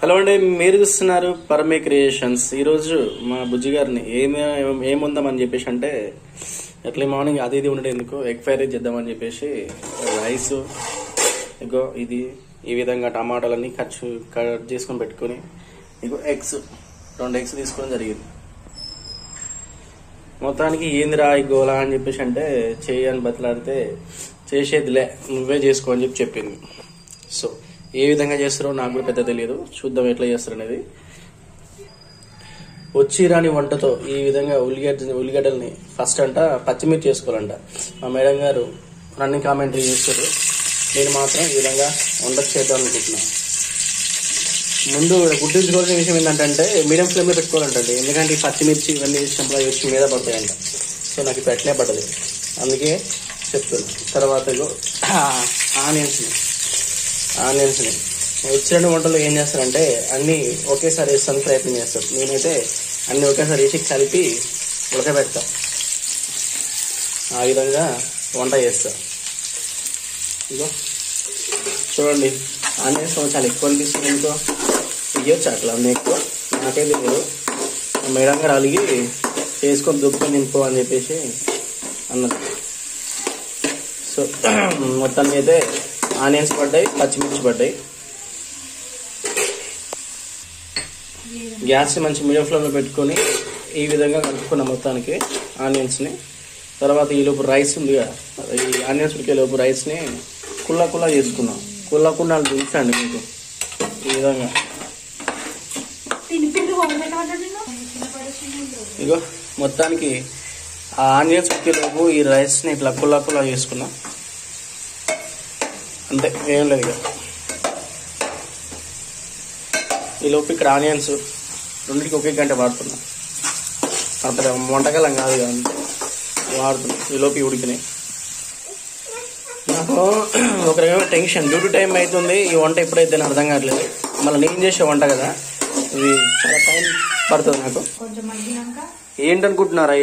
Hello అండి, మీరు చూస్తున్నారు పరమే క్రియేషన్స్. ఈరోజు మా బుజ్జి గారిని ఏముందామని చెప్పేసి అంటే ఎర్లీ మార్నింగ్ అది ఇది ఉండేది ఎందుకు ఎగ్ ఫ్రైడ్ రైస్ చేద్దామని చెప్పేసి రైస్ ఇగో ఇది ఈ విధంగా టమాటాలన్నీ కట్ చేసుకొని పెట్టుకొని ఇగో ఎగ్స్ 2 ఎగ్స్ తీసుకోవడం జరిగింది. మొత్తానికి ఏందిరా ఈ గోలా అని చెప్పేసి అంటే చేయని బతలాడితే చేసేదిలే నువ్వే చేసుకో అని చెప్పింది. సో ఏ విధంగా చేస్తారో నాకు కూడా పెద్ద తెలియదు, చూద్దాం ఎట్లా చేస్తారు అనేది. వచ్చి రాని వంటతో ఈ విధంగా ఉల్లిగడ్డల్ని ఫస్ట్ అంట పచ్చిమిర్చి చేసుకోవాలంట. మా మేడం గారు రన్నింగ్ కామెంటరీ చేస్తారు, నేను మాత్రం ఈ విధంగా వంట చేద్దాం అనుకుంటున్నాను. ముందు గుర్తుంచుకోవాల్సిన విషయం ఏంటంటే మీడియం ఫ్లేమ్లో పెట్టుకోవాలంటే, ఎందుకంటే ఈ పచ్చిమిర్చి ఇవన్నీ వేసినప్పుడు వేసి మీద పడతాయంట. సో నాకు పెట్టలే పడదు, అందుకే చెప్తున్నాను. తర్వాత ఆనియన్స్ని వచ్చిన వంటలు ఏం చేస్తారంటే అన్నీ ఒకేసారి వేస్తాను ప్రయత్నం చేస్తాను. నేనైతే అన్నీ ఒకేసారి వేసి కలిపి ఉడకబెడతా, ఆ విధంగా వంట చేస్తా. ఇగో చూడండి, ఆనియన్స్ చాలా ఎక్కువ అనిపిస్తుంది. ఇంకో ఇవ్వచ్చు అట్లా అన్నీ ఎక్కువ నాకైతే లేదు. మేడం గారు అలిగి చేసుకొని దుబ్బని నింపో అని చెప్పేసి అన్నది. సో మొత్తానికి అయితే ఆనియన్స్ పడ్డాయి, పచ్చిమిర్చి పడ్డాయి. గ్యాస్ మంచి మీడియం ఫ్లేమ్లో పెట్టుకొని ఈ విధంగా కలుపుకున్న మొత్తానికి ఆనియన్స్ని. తర్వాత ఈ లోపు రైస్ ఉంది కదా, ఈ ఆనియన్స్ ఉడికే లోపు రైస్ని కుల్లా చేసుకున్నాం. కుల్లా చూసండి మీకు ఈ విధంగా. ఇగో మొత్తానికి ఆ ఆనియన్స్ ఉడికే లోపు ఈ రైస్ని ఇట్లా కుల్లా చేసుకున్నాం. అంతే, ఏం లేదు. ఇక ఈ లోపు ఇక్కడ ఆనియన్స్ రెండింటికి ఒకే గంట వాడుతున్నా, అంత వంటకాలం కాదు కానీ వాడుతున్నా. ఈ లోపు ఉడికినాయి. నాకు ఒక రకమైన టెన్షన్, డ్యూటీ టైం అవుతుంది, ఈ వంట ఎప్పుడైతే అర్థం కావట్లేదు. మళ్ళీ నేను చేసే వంట కదా, ఇది చాలా టైం పడుతుంది నాకు. ఏంటనుకుంటున్నారా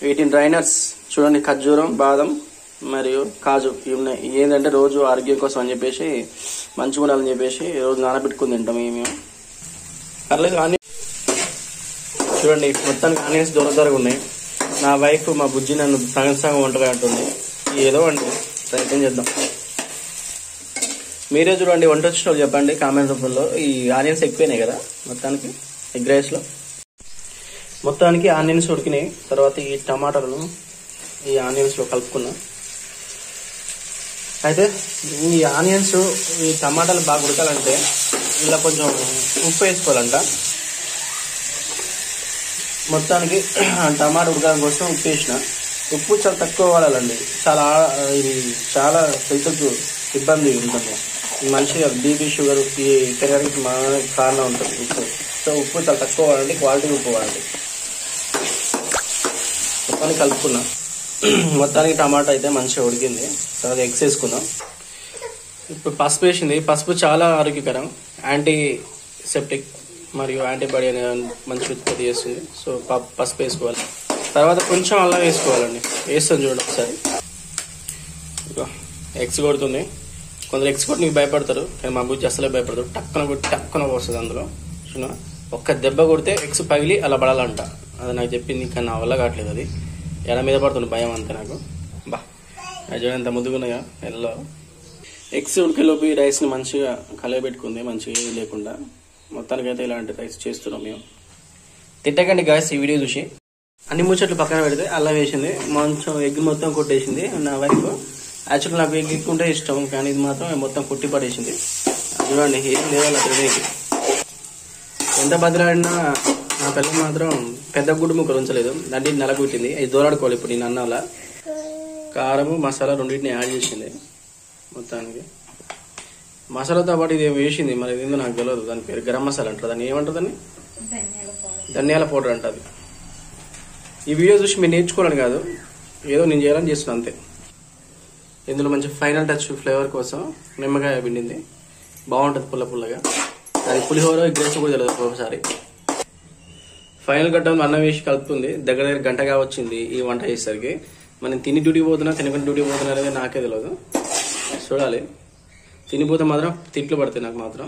వీటిని డ్రైనర్స్ చూడండి, ఖర్జూరం, బాదం మరియు కాజు ఇవి ఉన్నాయి. ఏంటంటే రోజు ఆరోగ్యం కోసం అని చెప్పేసి మంచిగా ఉండాలని చెప్పేసి రోజు నానబెట్టుకుని తింటాం. మేము పర్లేదు. చూడండి మొత్తానికి ఆనియన్స్ దూరగా ఉన్నాయి. నా వైఫ్ మా బుజ్జి నన్ను సగం వంటగా అంటుంది. ఏదో అండి ప్రయత్నం చేద్దాం. మీరే చూడండి, వంట వచ్చిన వాళ్ళు చెప్పండి కామెంట్ రూపంలో. ఈ ఆనియన్స్ ఎక్కువైనాయి కదా మొత్తానికి ఎగ్ రైస్లో. మొత్తానికి ఆనియన్స్ ఉడికినాయి. తర్వాత ఈ టమాటాలను ఈ ఆనియన్స్లో కలుపుకున్నాం. అయితే ఈ ఆనియన్స్ ఈ టమాటాలు బాగా ఉడకాలంటే ఇలా కొంచెం ఉప్పు వేసుకోవాలంట. మొత్తానికి టమాటా ఉడకడం కోసం ఉప్పు వేసిన. ఉప్పు చాలా తక్కువ వాడాలండి, ఇది చాలా హెల్త్కు ఇబ్బంది ఉంటుంది. మంచిగా బీపీ షుగర్ ఈ పెరగడానికి కారణం ఉంటుంది ఉప్పు. సో ఉప్పు చాలా తక్కువ వాడండి, క్వాలిటీ ఉప్పు వాడండి. మొత్తానికి కలుపుకున్నాం. మొత్తానికి టమాటా అయితే మంచిగా ఉడికింది. తర్వాత ఎగ్స్ వేసుకుందాం. ఇప్పుడు పసుపు వేసింది. పసుపు చాలా ఆరోగ్యకరం, యాంటీసెప్టిక్ మరియు యాంటీబాడీ అనే మంచి ఉత్పత్తి చేస్తుంది. సో పసుపు వేసుకోవాలి. తర్వాత కొంచెం అల్లం వేసుకోవాలండి. వేస్తాను చూడండి ఒకసారి. ఎగ్స్ కొడుతుంది. కొందరు ఎగ్స్ కొట్టి నీకు భయపడతారు, కానీ మా బుజ్జి అసలే భయపడతారు. టక్కున వస్తుంది అందులో. చూడ ఒక్క దెబ్బ కొడితే ఎగ్స్ పగిలి అలా పడాలంట. అది నాకు చెప్పింది, కానీ నా వల్ల కావట్లేదు. అది ఎడ మీద పడుతుంది భయం అంతే నాకు. చూడండి ఎంత ముద్దుగున్నాయా ఎల్లో. ఎగ్స్ ఉడికేలోపు ఈ రైస్ని మంచిగా కలయబెట్టుకుంది, మంచిగా ఏది లేకుండా. మొత్తానికైతే ఇలాంటి రైస్ చేస్తున్నాం మేము. తిట్టకండి గాయస్ ఈ వీడియో చూసి. అన్ని ముచ్చట్లు పక్కన పెడితే అల్లం వేసింది, మంచం ఎగ్ మొత్తం కొట్టేసింది నా వైఫ్. యాక్చువల్ నాకు ఎగ్ ఎక్కుంటే ఇష్టం, కానీ ఇది మాత్రం మొత్తం కొట్టి పడేసింది. చూడండి ఏం లేవాలి తినేకి. ఎంత బదిలాడినా నా పిల్లలు మాత్రం పెద్ద గుడ్డు ముక్కలు ఉంచలేదు, దాన్ని నలగొట్టింది. అది దూరాడుకోవాలి. ఇప్పుడు నేను అన్నంలా కారము మసాలా రెండింటిని యాడ్ చేసింది. మొత్తానికి మసాలాతో పాటు ఇది వేసింది, మరి ఏందో నాకు తెలియదు. దాని పేరు గరం మసాలా అంటారు. దాన్ని ఏమంటారు? దాన్ని ధనియాల పౌడర్ అంటది. ఈ వీడియో చూసి మీరు నేర్చుకోవాలని కాదు, ఏదో నేను చేయాలని చేస్తున్నాను అంతే. ఇందులో మంచి ఫైనల్ టచ్ ఫ్లేవర్ కోసం నిమ్మకాయ పిండింది, బాగుంటుంది పుల్లగా. అది పులిహోర గ్రేస్ కూడా తెలియదు ఒకసారి. ఫైనల్ గట్టం అన్నం వేసి కలుపుతుంది. దగ్గర గంటగా వచ్చింది ఈ వంట చేసేసరికి. మనం తిని డ్యూటీ పోతున్నా తినకుండా డ్యూటీ పోతున్నా అనేది నాకే తెలియదు. చూడాలి. తినిపోతే మాత్రం తిట్లు పడతాయి నాకు మాత్రం.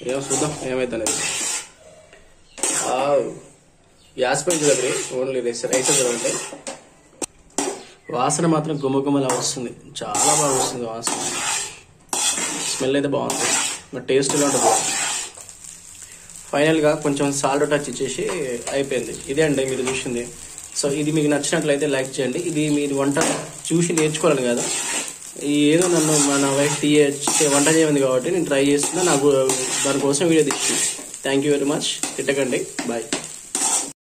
ఏమో చూద్దాం ఏమైతే అనేది. గ్యాస్ పైన చూడండి, ఓన్లీ రైస్ చూడండి. వాసన మాత్రం గుమ్మగుమ్మలా వస్తుంది, చాలా బాగా వస్తుంది వాసన. స్మెల్ అయితే బాగుంది, బట్ టేస్ట్ ఎలా ఉంటుంది. ఫైనల్గా కొంచెం సాల్ట్ టచ్ ఇచ్చేసి అయిపోయింది. ఇదే అండి మీరు చూసింది. సో ఇది మీకు నచ్చినట్లయితే లైక్ చేయండి. ఇది మీరు వంట చూసి నేర్చుకోవాలని కదా, ఏదో నన్ను మన వైఫ్ వంట చేయమంది కాబట్టి నేను ట్రై చేస్తున్నా. నాకు దానికోసం వీడియో తీసి. Thank you very much. తిట్టకండి. బాయ్.